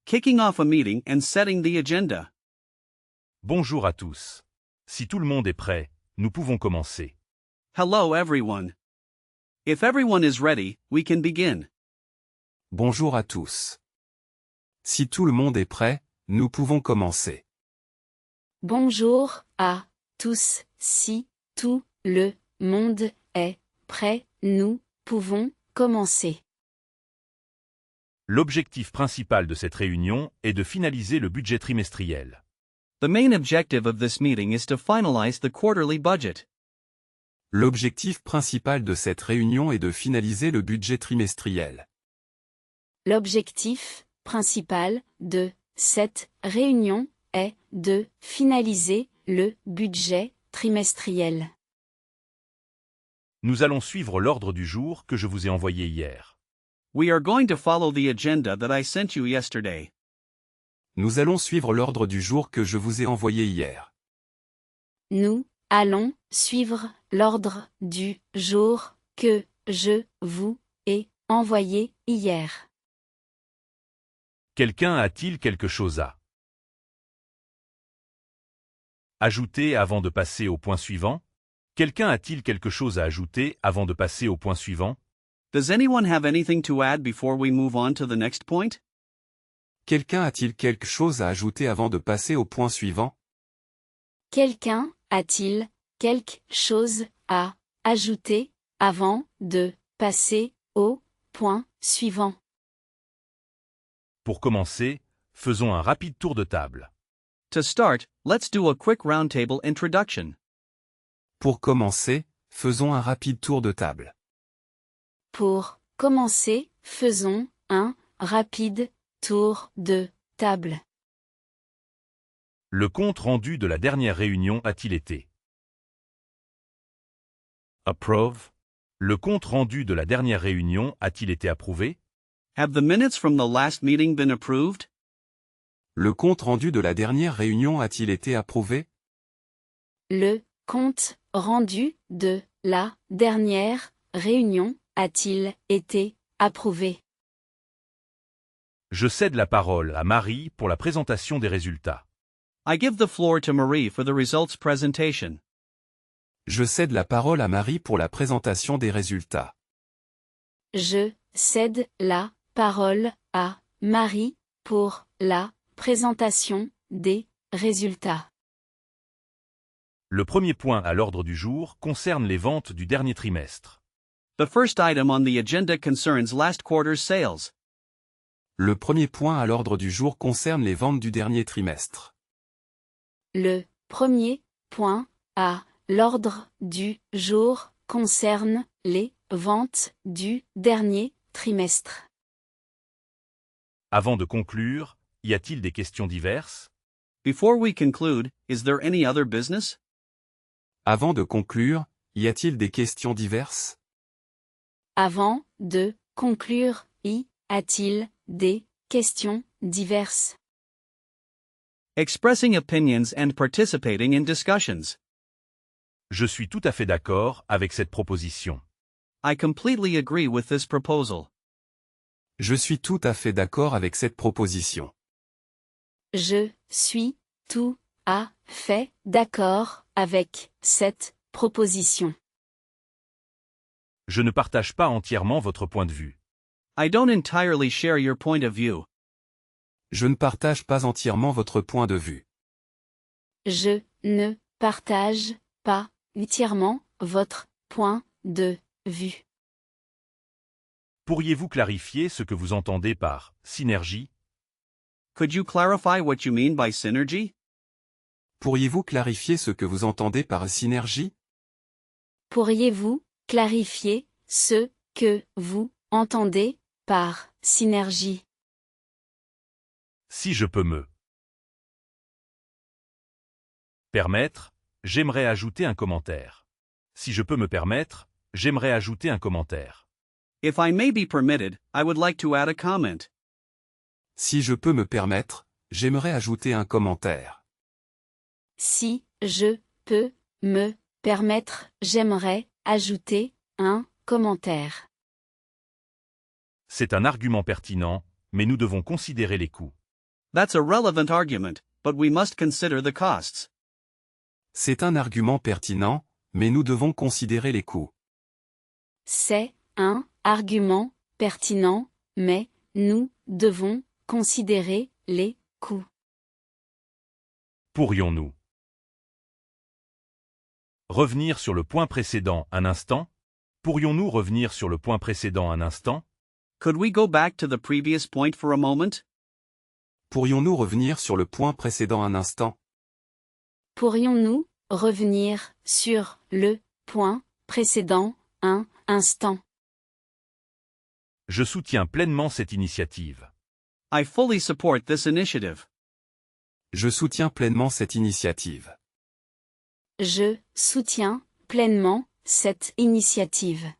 kicking off a meeting and setting the agenda. Bonjour à tous. Si tout le monde est prêt, nous pouvons commencer. Hello everyone. If everyone is ready, we can begin. Bonjour à tous. Si tout le monde est prêt, nous pouvons commencer. Bonjour à tous. Si tout le monde est prêt, nous pouvons commencer. L'objectif principal de cette réunion est de finaliser le budget trimestriel. The main objective of this meeting is to finalize the quarterly budget. L'objectif principal de cette réunion est de finaliser le budget trimestriel. L'objectif principal de cette réunion est de finaliser le budget trimestriel. Nous allons suivre l'ordre du jour que je vous ai envoyé hier. We are going to follow the agenda that I sent you yesterday. Nous allons suivre l'ordre du jour que je vous ai envoyé hier. Nous allons suivre l'ordre du jour que je vous ai envoyé hier. Quelqu'un a-t-il quelque chose à ajouter avant de passer au point suivant? Quelqu'un a-t-il quelque chose à ajouter avant de passer au point suivant? Does anyone have anything to add before we move on to the next point? Quelqu'un a-t-il quelque chose à ajouter avant de passer au point suivant? Quelqu'un a-t-il quelque chose à ajouter avant de passer au point suivant? Pour commencer, faisons un rapide tour de table. To start, let's do a quick roundtable introduction. Pour commencer, faisons un rapide tour de table. Pour commencer, faisons un rapide tour de table. Le compte rendu de la dernière réunion a-t-il été approve? Le compte rendu de la dernière réunion a-t-il été approuvé? Have the minutes from the last meeting been approved? Le compte rendu de la dernière réunion a-t-il été approuvé? Le compte rendu de la dernière réunion a-t-il été approuvé? Je cède la parole à Marie pour la présentation des résultats. I give the floor to Marie for the results presentation. Je cède la parole à Marie pour la présentation des résultats. Je cède la parole à Marie pour la présentation des résultats. Le premier point à l'ordre du jour concerne les ventes du dernier trimestre. The first item on the agenda concerns last quarter's sales. Le premier point à l'ordre du jour concerne les ventes du dernier trimestre. Le premier point à l'ordre du jour concerne les ventes du dernier trimestre. Avant de conclure, y a-t-il des questions diverses? Before we conclude, is there any other business? Avant de conclure, y a-t-il des questions diverses? Avant de conclure, y a-t-il des questions diverses? Expressing opinions and participating in discussions. Je suis tout à fait d'accord avec cette proposition. I completely agree with this proposal. Je suis tout à fait d'accord avec cette proposition. Je suis tout à fait d'accord avec cette proposition. Je ne partage pas entièrement votre point de vue. I don't entirely share your point of view. Je ne partage pas entièrement votre point de vue. Je ne partage pas entièrement votre point de vue. Pourriez-vous clarifier ce que vous entendez par synergie? Could you clarify what you mean by synergy? Pourriez-vous clarifier ce que vous entendez par synergie? Pourriez-vous clarifier ce que vous entendez par synergie? Si je peux me permettre, j'aimerais ajouter un commentaire. Si je peux me permettre, j'aimerais ajouter un commentaire. If I may be permitted, I would like to add a comment. Si je peux me permettre, j'aimerais ajouter un commentaire. Si je peux me permettre, j'aimerais ajouter un commentaire. C'est un argument pertinent, mais nous devons considérer les coûts. That's a relevant argument, but we must consider the costs. C'est un argument pertinent, mais nous devons considérer les coûts. C'est un argument pertinent, mais nous devons considérer les coûts. Pourrions-nous revenir sur le point précédent un instant? Pourrions-nous revenir sur le point précédent un instant? Could we go back to the previous point for a moment? Pourrions-nous revenir sur le point précédent un instant? Pourrions-nous revenir sur le point précédent un instant? Je soutiens pleinement cette initiative. I fully support this initiative. Je soutiens pleinement cette initiative. Je soutiens pleinement cette initiative.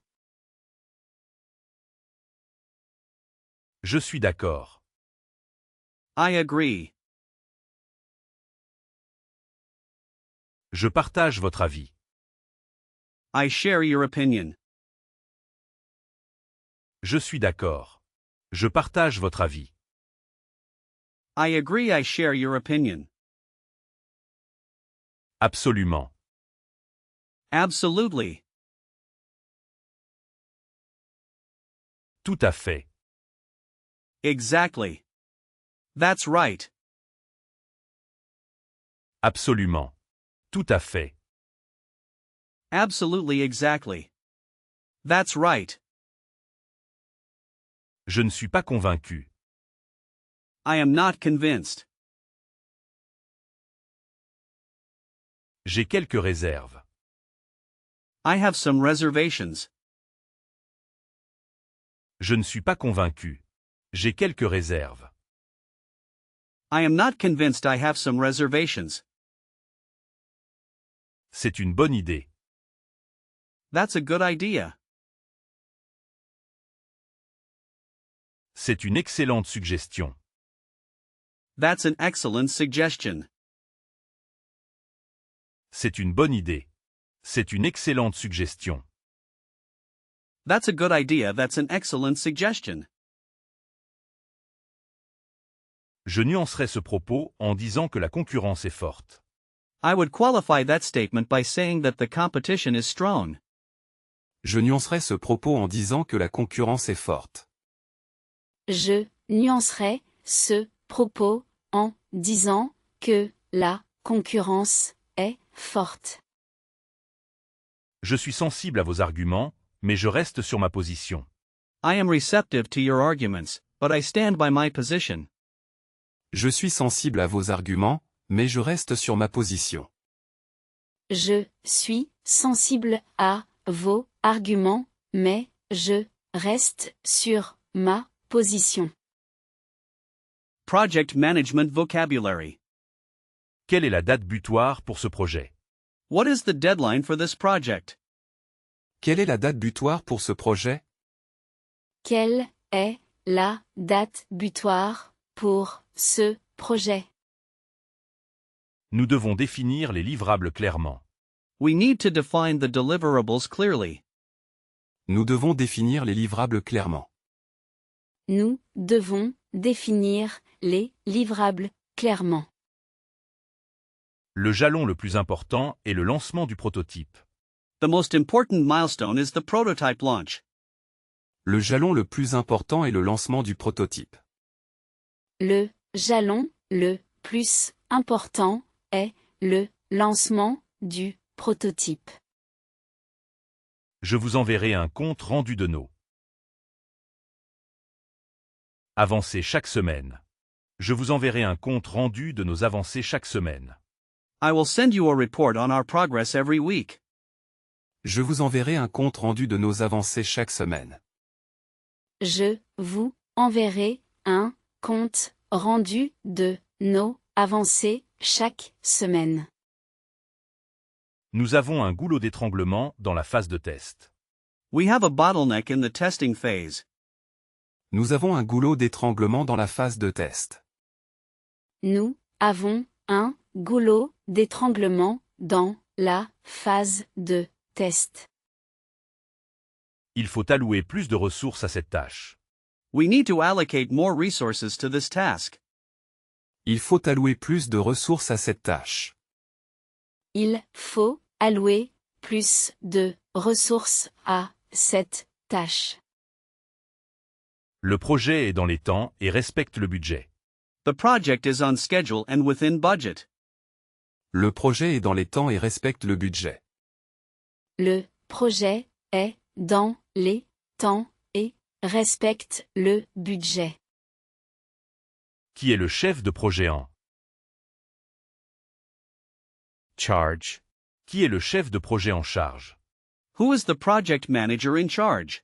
Je suis d'accord. I agree. Je partage votre avis. I share your opinion. Je suis d'accord. Je partage votre avis. I agree. I share your opinion. Absolument. Absolutely. Tout à fait. Exactly. That's right. Absolument. Tout à fait. Absolutely exactly. That's right. Je ne suis pas convaincu. I am not convinced. J'ai quelques réserves. I have some reservations. Je ne suis pas convaincu. J'ai quelques réserves. I am not convinced. I have some reservations. C'est une bonne idée. That's a good idea. C'est une excellente suggestion. That's an excellent suggestion. C'est une bonne idée. C'est une excellente suggestion. That's a good idea. That's an excellent suggestion. Je nuancerai ce propos en disant que la concurrence est forte. I would qualify that statement by saying that the competition is strong. Je nuancerai ce propos en disant que la concurrence est forte. Je nuancerai ce propos en disant que la concurrence est forte. Je suis sensible à vos arguments, mais je reste sur ma position. I am receptive to your arguments, but I stand by my position. Je suis sensible à vos arguments, mais je reste sur ma position. Je suis sensible à vos arguments, mais je reste sur ma position. Project management vocabulary. Quelle est la date butoir pour ce projet? What is the deadline for this project? Quelle est la date butoir pour ce projet? Quelle est la date butoir pour ce projet? Nous devons définir les livrables clairement. We need to define the deliverables clearly. Nous devons définir les livrables clairement. Nous devons définir les livrables clairement. Le jalon le plus important est le lancement du prototype. The most important milestone is the prototype launch. Le jalon le plus important est le lancement du prototype. Le jalon le plus important est le lancement du prototype. Je vous enverrai un compte rendu de nos avancées chaque semaine. Je vous enverrai un compte rendu de nos avancées chaque semaine. I will send you a report on our progress every week. Je vous enverrai un compte rendu de nos avancées chaque semaine. Je vous enverrai un compte rendu de nos avancées chaque semaine. Nous avons un goulot d'étranglement dans la phase de test. We have a bottleneck in the testing phase. Nous avons un goulot d'étranglement dans la phase de test. Nous avons un goulot d'étranglement dans la phase de test. Il faut allouer plus de ressources à cette tâche. We need to allocate more resources to this task. Il faut allouer plus de ressources à cette tâche. Il faut allouer plus de ressources à cette tâche. Le projet est dans les temps et respecte le budget. The project is on schedule and within budget. Le projet est dans les temps et respecte le budget. Le projet est dans les temps et respecte le budget. Qui est le chef de projet en Charge. Qui est le chef de projet en charge? Who is the project manager in charge?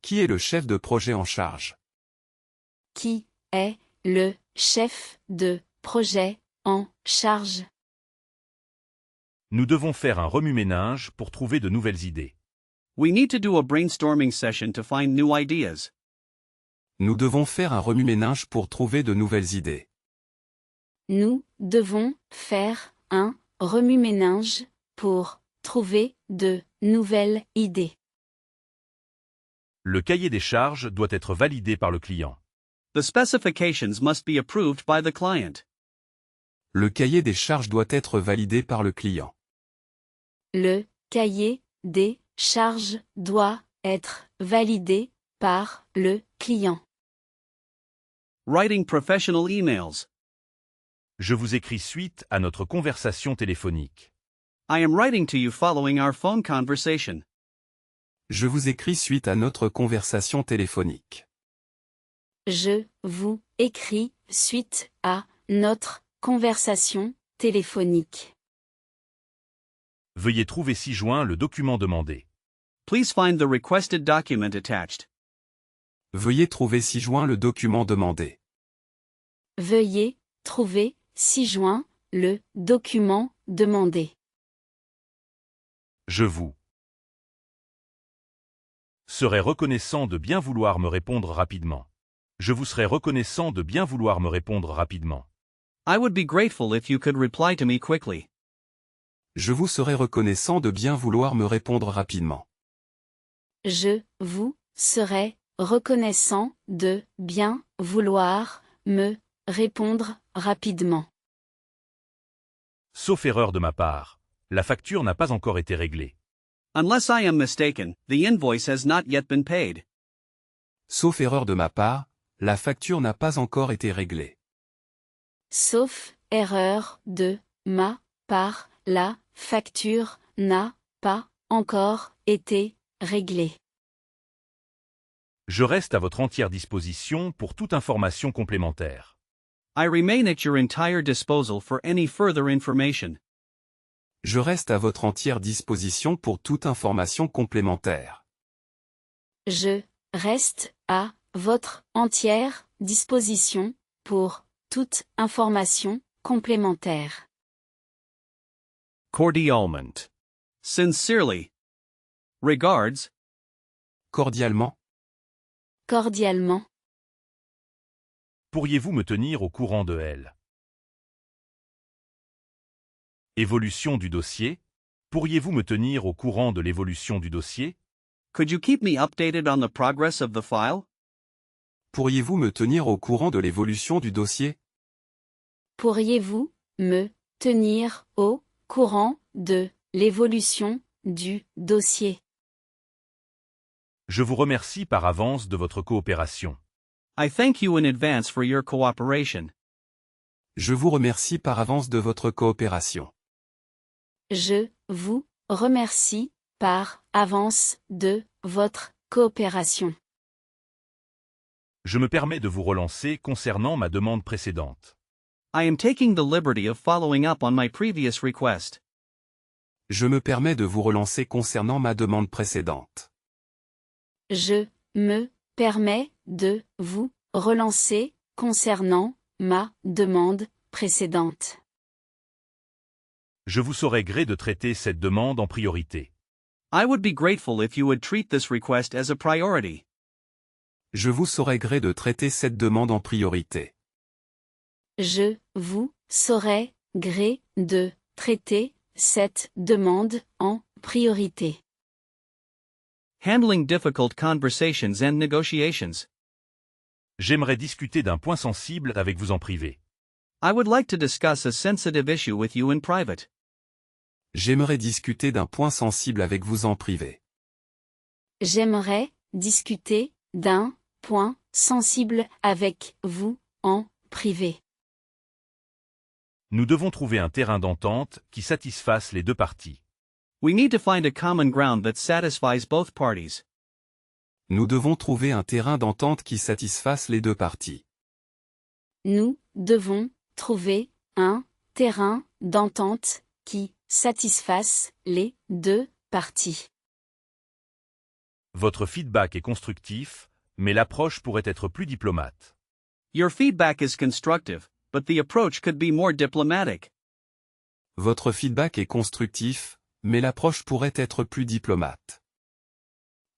Qui est le chef de projet en charge? Qui est le chef de projet en charge? Nous devons faire un remue-ménage pour trouver de nouvelles idées. We need to do a brainstorming session to find new ideas. Nous devons faire un remue-ménage pour trouver de nouvelles idées. Nous devons faire un remue-ménage pour trouver de nouvelles idées. Le cahier des charges doit être validé par le client. The specifications must be approved by the client. Le cahier des charges doit être validé par le client. Le cahier des charges doit être validé par le client. Writing professional emails. Je vous écris suite à notre conversation téléphonique. I am writing to you following our phone conversation. Je vous écris suite à notre conversation téléphonique. Je vous écris suite à notre conversation téléphonique. Veuillez trouver ci-joint le document demandé. Please find the requested document attached. Veuillez trouver ci-joint le document demandé. Veuillez trouver ci-joint le document demandé. Je vous serai reconnaissant de bien vouloir me répondre rapidement. Je vous serai reconnaissant de bien vouloir me répondre rapidement. I would be grateful if you could reply to me quickly. Je vous serai reconnaissant de bien vouloir me répondre rapidement. Je vous serai reconnaissant de bien vouloir me répondre rapidement. Sauf erreur de ma part, la facture n'a pas encore été réglée. Unless I am mistaken, the invoice has not yet been paid. Sauf erreur de ma part, la facture n'a pas encore été réglée. Sauf erreur de ma part, la facture n'a pas encore été réglée. Je reste à votre entière disposition pour toute information complémentaire. I remain at your entire disposal for any further information. Je reste à votre entière disposition pour toute information complémentaire. Je reste à votre entière disposition pour toute information complémentaire. Cordialement. Sincerely. Regards. Cordialement. Cordialement. Pourriez-vous me tenir au courant de elle? Évolution du dossier. Pourriez-vous me tenir au courant de l'évolution du dossier? Could you keep me updated on the progress of the file? Pourriez-vous me tenir au courant de l'évolution du dossier? Pourriez-vous me tenir au courant de l'évolution du dossier? Je vous remercie par avance de votre coopération. I thank you in advance for your cooperation. Je vous remercie par avance de votre coopération. Je vous remercie par avance de votre coopération. Je me permets de vous relancer concernant ma demande précédente. I am taking the liberty of following up on my previous request. Je me permets de vous relancer concernant ma demande précédente. Je me permets de vous relancer concernant ma demande précédente. Je vous saurai gré de traiter cette demande en priorité. I would be grateful if you would treat this request as a priority. Je vous saurai gré de traiter cette demande en priorité. Je vous saurai gré de traiter cette demande en priorité. Handling difficult conversations and negotiations. J'aimerais discuter d'un point sensible avec vous en privé. I would like to discuss a sensitive issue with you in private. J'aimerais discuter d'un point sensible avec vous en privé. J'aimerais discuter d'un point sensible avec vous en privé. Nous devons trouver un terrain d'entente qui satisfasse les deux parties. We need to find a common ground that satisfies both parties. Nous devons trouver un terrain d'entente qui satisfasse les deux parties. Nous devons trouver un terrain d'entente qui satisfasse les deux parties. Votre feedback est constructif, mais l'approche pourrait être plus diplomate. Your feedback is constructive, but the approach could be more diplomatic. Votre feedback est constructif, mais l'approche pourrait être plus diplomate.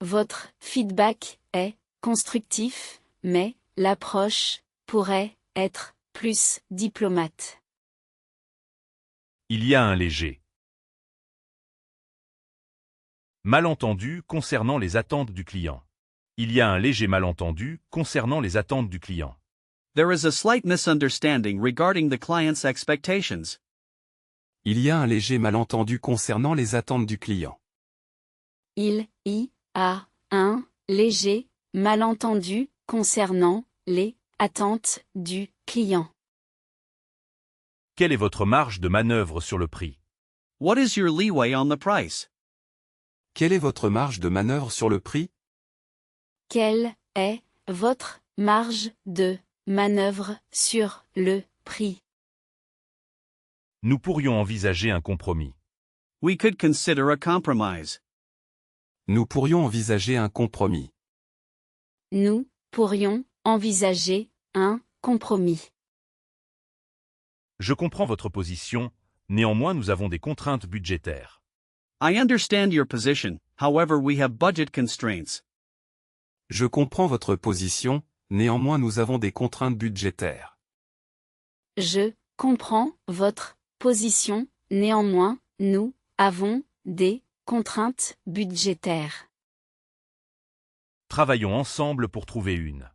Votre feedback est constructif, mais l'approche pourrait être plus diplomate. Il y a un léger malentendu concernant les attentes du client. Il y a un léger malentendu concernant les attentes du client. There is a slight misunderstanding regarding the client's expectations. Il y a un léger malentendu concernant les attentes du client. Il y a un léger malentendu concernant les attentes du client. Quelle est votre marge de manœuvre sur le prix? What is your leeway on the price? Quelle est votre marge de manœuvre sur le prix? Quelle est votre marge de manœuvre sur le prix? Nous pourrions envisager un compromis. We could consider a compromise. Nous pourrions envisager un compromis. Nous pourrions envisager un compromis. Je comprends votre position, néanmoins nous avons des contraintes budgétaires. I understand your position, however we have budget constraints. Je comprends votre position, néanmoins nous avons des contraintes budgétaires. Je comprends votre position, néanmoins, nous avons des contraintes budgétaires. Travaillons ensemble pour trouver une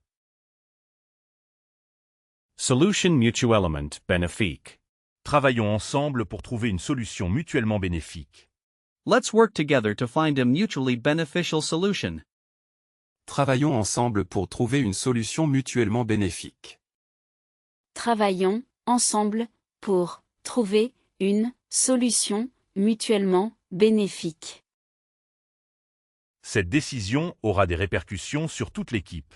Solution mutuellement bénéfique. Travaillons ensemble pour trouver une solution mutuellement bénéfique. Let's work together to find a mutually beneficial solution. Travaillons ensemble pour trouver une solution mutuellement bénéfique. Travaillons ensemble pour trouver une solution mutuellement bénéfique. Cette décision aura des répercussions sur toute l'équipe.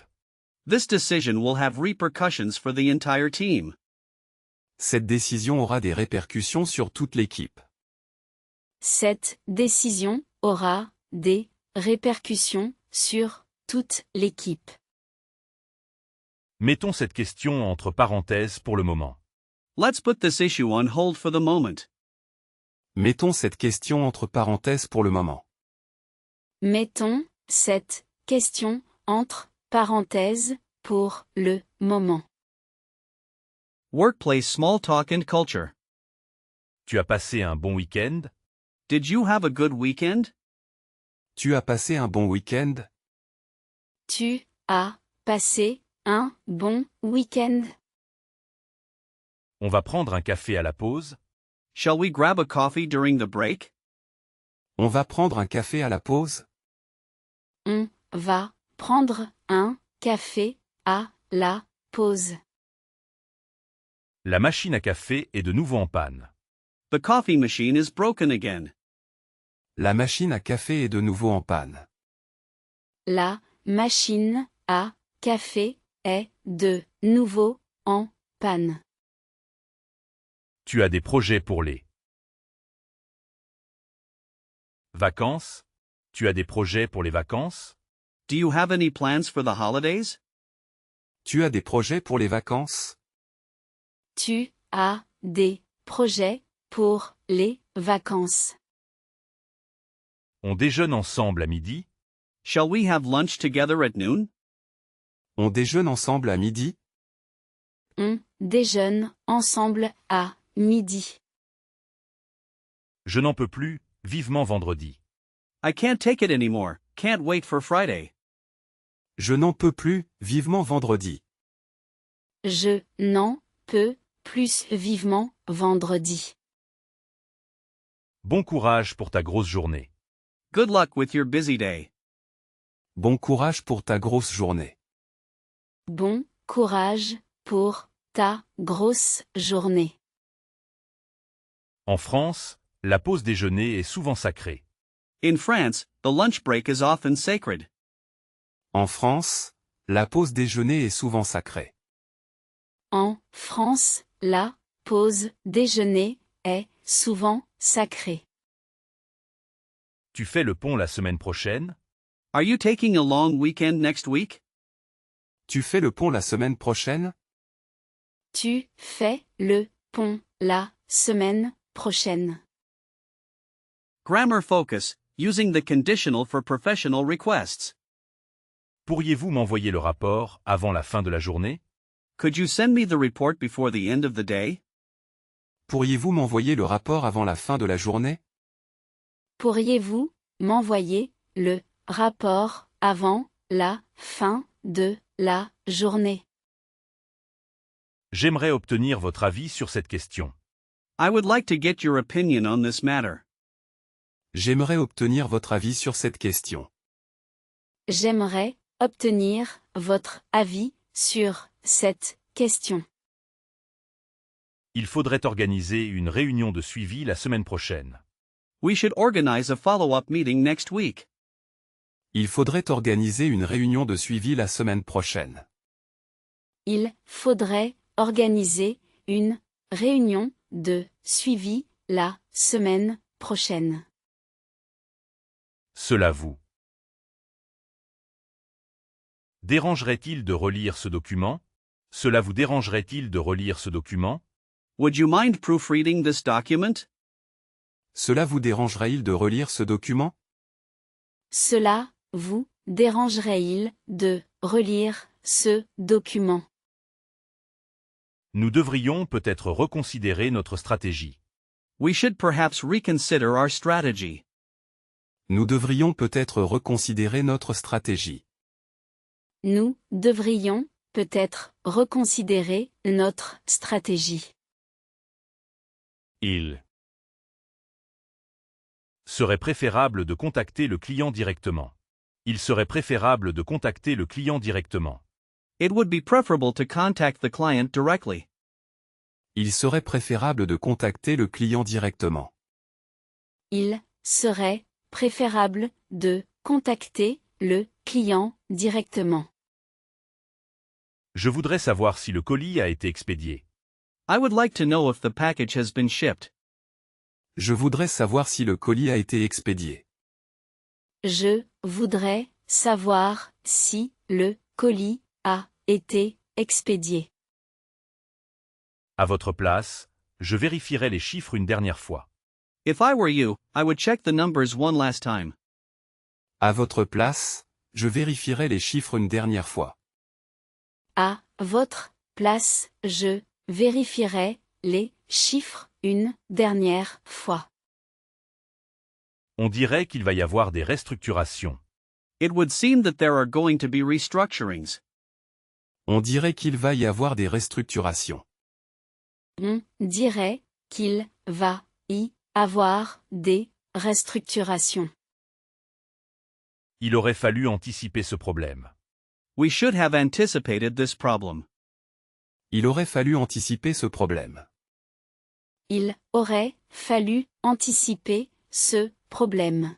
This decision will have repercussions for the entire team. Cette décision aura des répercussions sur toute l'équipe. Cette décision aura des répercussions sur toute l'équipe. Mettons cette question entre parenthèses pour le moment. Let's put this issue on hold for the moment. Mettons cette question entre parenthèses pour le moment. Mettons cette question entre parenthèses pour le moment. Workplace small talk and culture. Tu as passé un bon week-end? Did you have a good weekend? Tu as passé un bon week-end? Tu as passé un bon week-end? On va prendre un café à la pause? Shall we grab a coffee during the break? On va prendre un café à la pause? On va prendre un café à la pause. La machine à café est de nouveau en panne. The coffee machine is broken again. La machine à café est de nouveau en panne. La machine à café est de nouveau en panne. Tu as des projets pour les vacances? Tu as des projets pour les vacances? Do you have any plans for the holidays? Tu as des projets pour les vacances? Tu as des projets pour les vacances? On déjeune ensemble à midi? Shall we have lunch together at noon? On déjeune ensemble à midi? On déjeune ensemble à midi. Je n'en peux plus, vivement vendredi. I can't take it anymore, can't wait for Friday. Je n'en peux plus, vivement vendredi. Je n'en peux plus vivement vendredi. Bon courage pour ta grosse journée. Good luck with your busy day. Bon courage pour ta grosse journée. Bon courage pour ta grosse journée. En France, la pause déjeuner est souvent sacrée. In France, the lunch break is often sacred. En France, la pause déjeuner est souvent sacrée. En France, la pause déjeuner est souvent sacrée. Tu fais le pont la semaine prochaine? Are you taking a long weekend next week? Tu fais le pont la semaine prochaine? Tu fais le pont la semaine prochaine. Grammar focus, using the conditional for professional requests. Pourriez-vous m'envoyer le rapport avant la fin de la journée? Could you send me the report before the end of the day? Pourriez-vous m'envoyer le rapport avant la fin de la journée? Pourriez-vous m'envoyer le rapport avant la fin de la journée? J'aimerais obtenir votre avis sur cette question. I would like to get your opinion on this matter. J'aimerais obtenir votre avis sur cette question. J'aimerais obtenir votre avis sur cette question. Il faudrait organiser une réunion de suivi la semaine prochaine. We should organize a follow-up meeting next week. Il faudrait organiser une réunion de suivi la semaine prochaine. Il faudrait organiser une réunion de suivi la semaine prochaine. Cela vous dérangerait-il de relire ce document? Cela vous dérangerait-il de relire ce document? Would you mind proofreading this document? Cela vous dérangerait-il de relire ce document? Cela vous dérangerait-il de relire ce document? Nous devrions peut-être reconsidérer notre stratégie. We should perhaps reconsider our strategy. Nous devrions peut-être reconsidérer notre stratégie. Nous devrions peut-être reconsidérer notre stratégie. Il serait préférable de contacter le client directement. Il serait préférable de contacter le client directement. It would be preferable to contact the client directly. Il serait préférable de contacter le client directement. Il serait préférable de contacter le client directement. Je voudrais savoir si le colis a été expédié. I would like to know if the package has been shipped. Je voudrais savoir si le colis a été expédié. Je voudrais savoir si le colis a été expédié. À votre place, je vérifierai les chiffres une dernière fois. If I were you, I would check the numbers one last time. À votre place, je vérifierai les chiffres une dernière fois. À votre place, je vérifierai les chiffres une dernière fois. On dirait qu'il va y avoir des restructurations. It would seem that there are going to be restructurings. On dirait qu'il va y avoir des restructurations. On dirait qu'il va y avoir des restructurations. Il aurait fallu anticiper ce problème. We should have anticipated this problem. Il aurait fallu anticiper ce problème. Il aurait fallu anticiper ce problème.